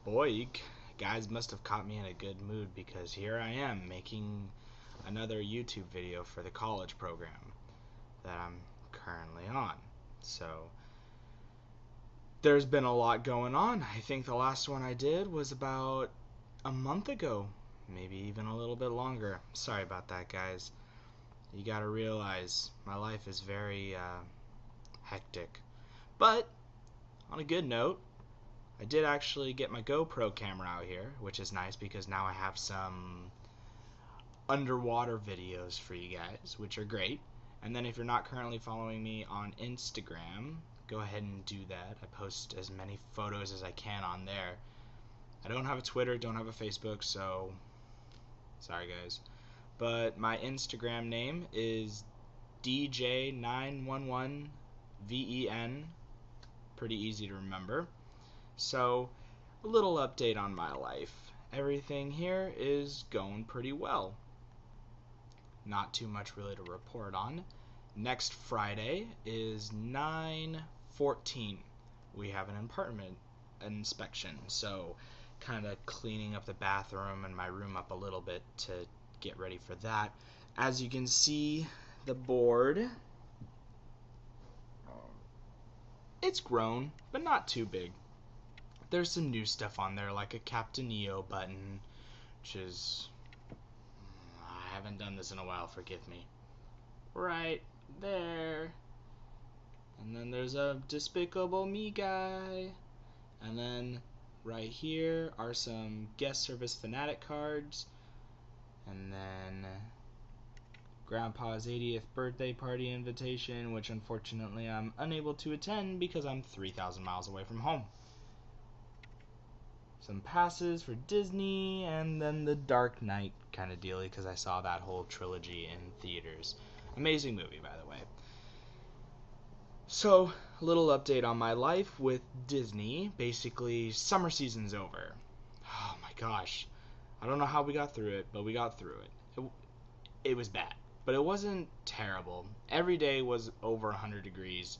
Boy, you guys must have caught me in a good mood because here I am making another YouTube video for the college program that I'm currently on. So there's been a lot going on. I think the last one I did was about a month ago, maybe even a little bit longer. Sorry about that, guys. You gotta realize my life is very hectic. But on a good note, I did actually get my GoPro camera out here, which is nice because now I have some underwater videos for you guys, which are great. And then if you're not currently following me on Instagram, go ahead and do that. I post as many photos as I can on there. I don't have a Twitter, don't have a Facebook, so sorry guys. But my Instagram name is DJ911VEN. Pretty easy to remember. So, a little update on my life. Everything here is going pretty well. Not too much really to report on. Next Friday is 9/14. We have an apartment inspection, so kind of cleaning up the bathroom and my room up a little bit to get ready for that. As you can see, the board, it's grown, but not too big. There's some new stuff on there, like a Captain EO button, which is, I haven't done this in a while, forgive me. Right there. And then there's a Despicable Me guy. And then right here are some guest service fanatic cards. And then Grandpa's 80th birthday party invitation, which unfortunately I'm unable to attend because I'm 3,000 miles away from home. Some passes for Disney, and then the Dark Knight kind of dealy because I saw that whole trilogy in theaters. Amazing movie, by the way. So, a little update on my life with Disney. Basically, summer season's over. Oh my gosh. I don't know how we got through it, but we got through it. It was bad, but it wasn't terrible. Every day was over 100 degrees.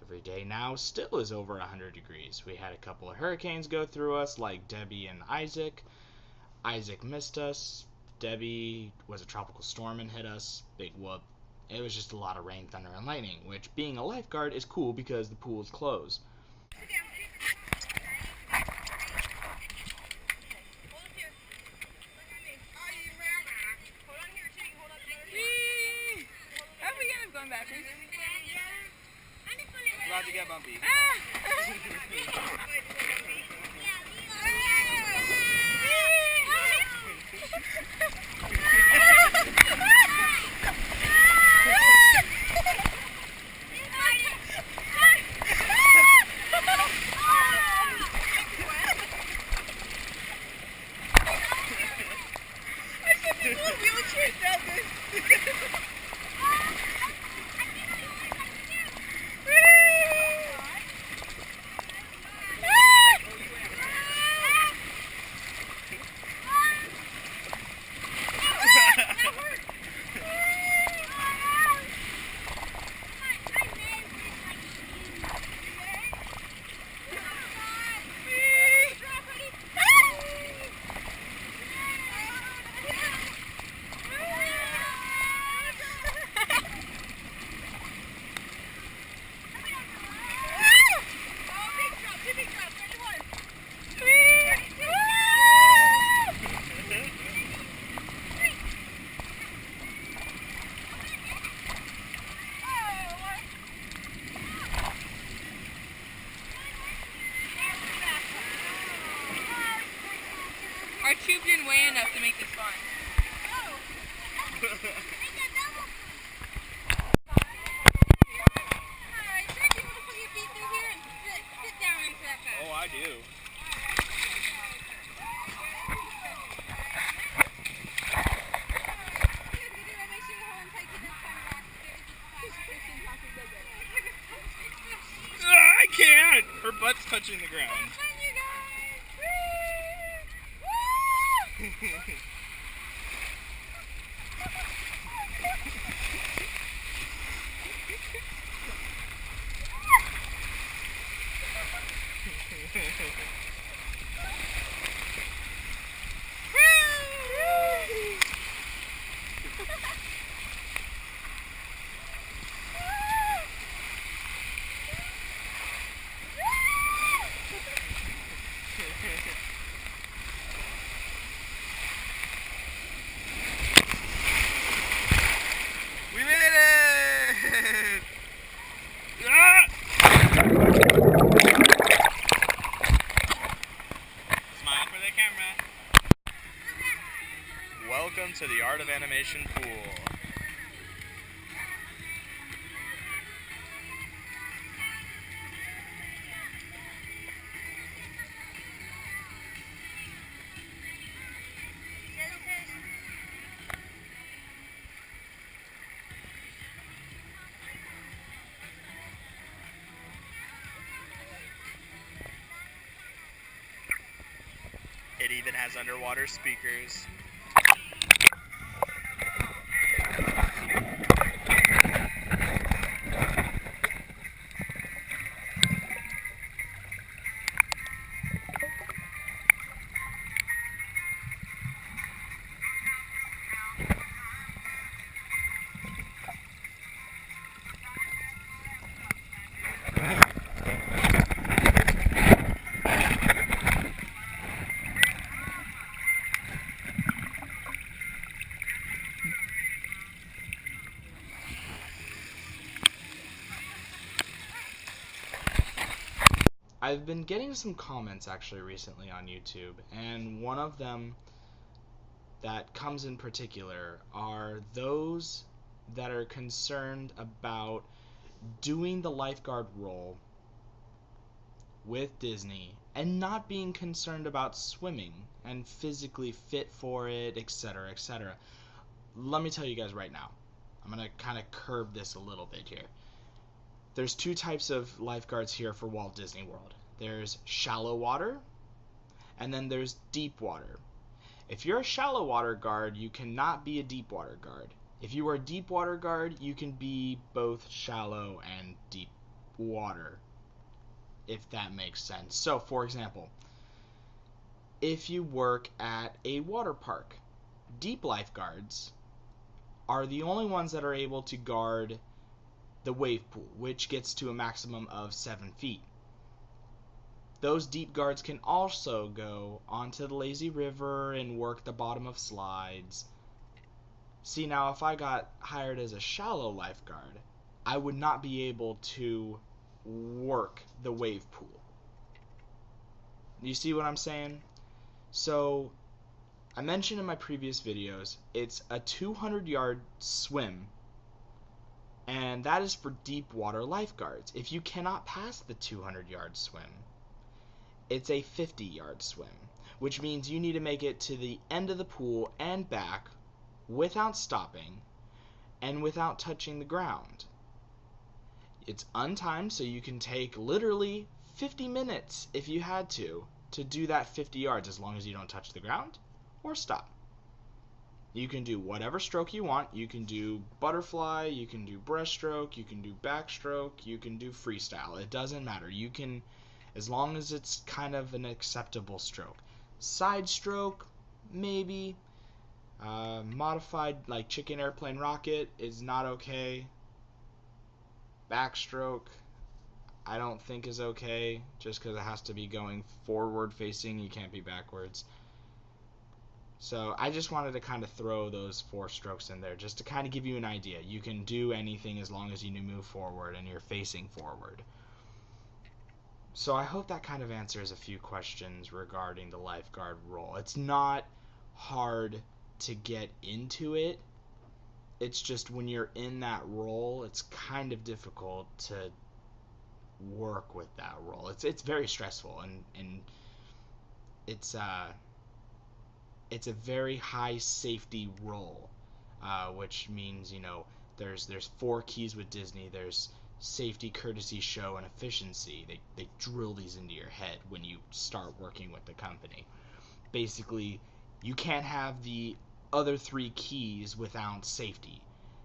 Every day now still is over 100 degrees. We had a couple of hurricanes go through us, like Debbie and Isaac. Isaac missed us. Debbie was a tropical storm and hit us. Big whoop. It was just a lot of rain, thunder, and lightning, which being a lifeguard is cool because the pool is closed. About to get bumpy. Our tube didn't weigh enough to make this fun. Oh, I do. I can't! Her butt's touching the ground. camera. Welcome to the Art of Animation pool. It even has underwater speakers. I've been getting some comments actually recently on YouTube, and one of them that comes in particular are those that are concerned about doing the lifeguard role with Disney and not being concerned about swimming and physically fit for it, etc., etc. Let me tell you guys right now, I'm going to kind of curb this a little bit here. There's two types of lifeguards here for Walt Disney World. There's shallow water, and then there's deep water. If you're a shallow water guard, you cannot be a deep water guard. If you are a deep water guard, you can be both shallow and deep water, if that makes sense. So, for example, if you work at a water park, deep lifeguards are the only ones that are able to guard the wave pool, which gets to a maximum of 7 feet. Those deep guards can also go onto the lazy river and work the bottom of slides. See, now if I got hired as a shallow lifeguard, I would not be able to work the wave pool. You see what I'm saying? So, I mentioned in my previous videos, it's a 200-yard swim, and that is for deep water lifeguards. If you cannot pass the 200-yard swim, it's a 50-yard swim, which means you need to make it to the end of the pool and back without stopping and without touching the ground. It's untimed, so you can take literally 50 minutes if you had to do that 50 yards, as long as you don't touch the ground or stop. You can do whatever stroke you want. You can do butterfly, you can do breaststroke, you can do backstroke, you can do freestyle. It doesn't matter. You can, as long as it's kind of an acceptable stroke. Side stroke, maybe. Modified, like chicken airplane rocket, is not okay. Backstroke, I don't think is okay, just because it has to be going forward facing. You can't be backwards. So I just wanted to kind of throw those 4 strokes in there just to kind of give you an idea. You can do anything as long as you move forward and you're facing forward. So I hope that kind of answers a few questions regarding the lifeguard role. It's not hard to get into it. It's just when you're in that role, it's kind of difficult to work with that role. It's very stressful, and it's a very high safety role, which means, you know, there's 4 keys with Disney. There's safety, courtesy, show, and efficiency. They drill these into your head when you start working with the company. Basically, you can't have the other 3 keys without safety.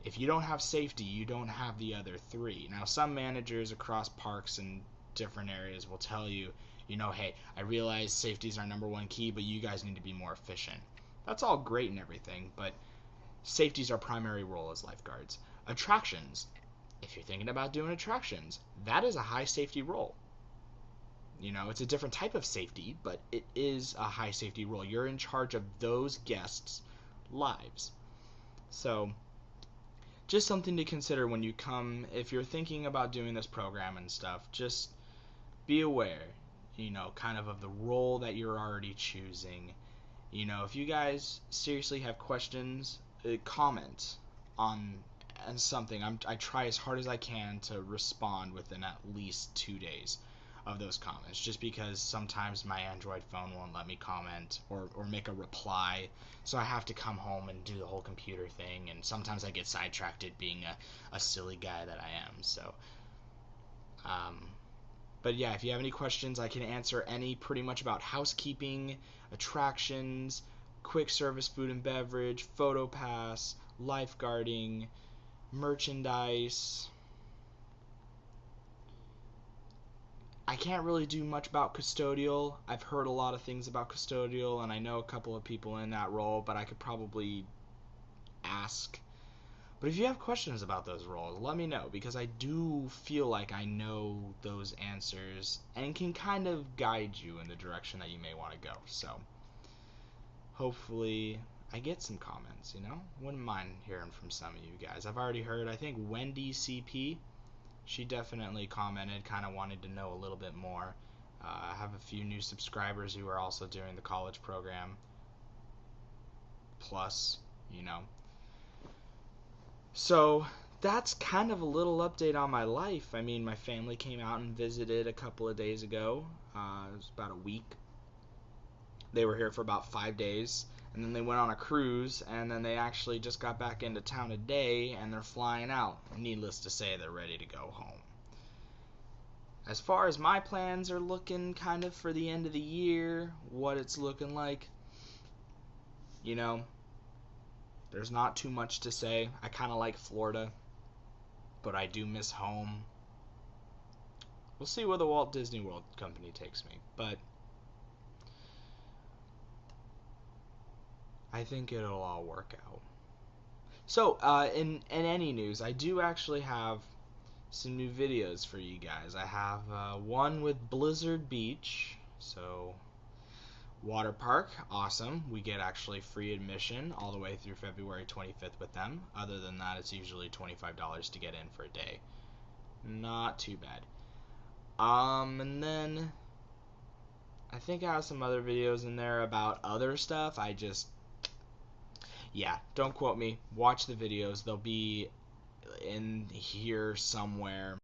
If you don't have safety, you don't have the other 3. Now, some managers across parks and different areas will tell you, you know, hey, I realize safety is our number 1 key, but you guys need to be more efficient. That's all great and everything, but safety is our primary role as lifeguards. Attractions. If you're thinking about doing attractions, that is a high safety role. You know, it's a different type of safety, but it is a high safety role. You're in charge of those guests' lives. So, just something to consider when you come, if you're thinking about doing this program and stuff, just be aware. kind of the role that you're already choosing. If you guys seriously have questions, comment on something. I try as hard as I can to respond within at least 2 days of those comments, just because sometimes my Android phone won't let me comment or make a reply, so I have to come home and do the whole computer thing, and sometimes I get sidetracked being a silly guy that I am. So but yeah, if you have any questions, I can answer any pretty much about housekeeping, attractions, quick service food and beverage, photo pass, lifeguarding, merchandise. I can't really do much about custodial. I've heard a lot of things about custodial, and I know a couple of people in that role, but I could probably ask. But if you have questions about those roles, let me know, because I do feel like I know those answers and can kind of guide you in the direction that you may want to go. So hopefully I get some comments, Wouldn't mind hearing from some of you guys. I've already heard, I think Wendy CP, she definitely commented, kind of wanted to know a little bit more. I have a few new subscribers who are also doing the college program. Plus, So that's kind of a little update on my life. I mean, my family came out and visited a couple of days ago. It was about a week. They were here for about 5 days, and then they went on a cruise, and then they actually just got back into town today, and they're flying out. Needless to say, they're ready to go home. As far as my plans are looking kind of for the end of the year, what it's looking like, there's not too much to say. I kind of like Florida, but I do miss home. We'll see where the Walt Disney World Company takes me, but I think it'll all work out. So, in any news, I do actually have some new videos for you guys. I have one with Blizzard Beach, so water park, awesome. We get actually free admission all the way through February 25th with them. Other than that, it's usually $25 to get in for a day. Not too bad. And then I think I have some other videos in there about other stuff. Yeah, don't quote me. Watch the videos. They'll be in here somewhere.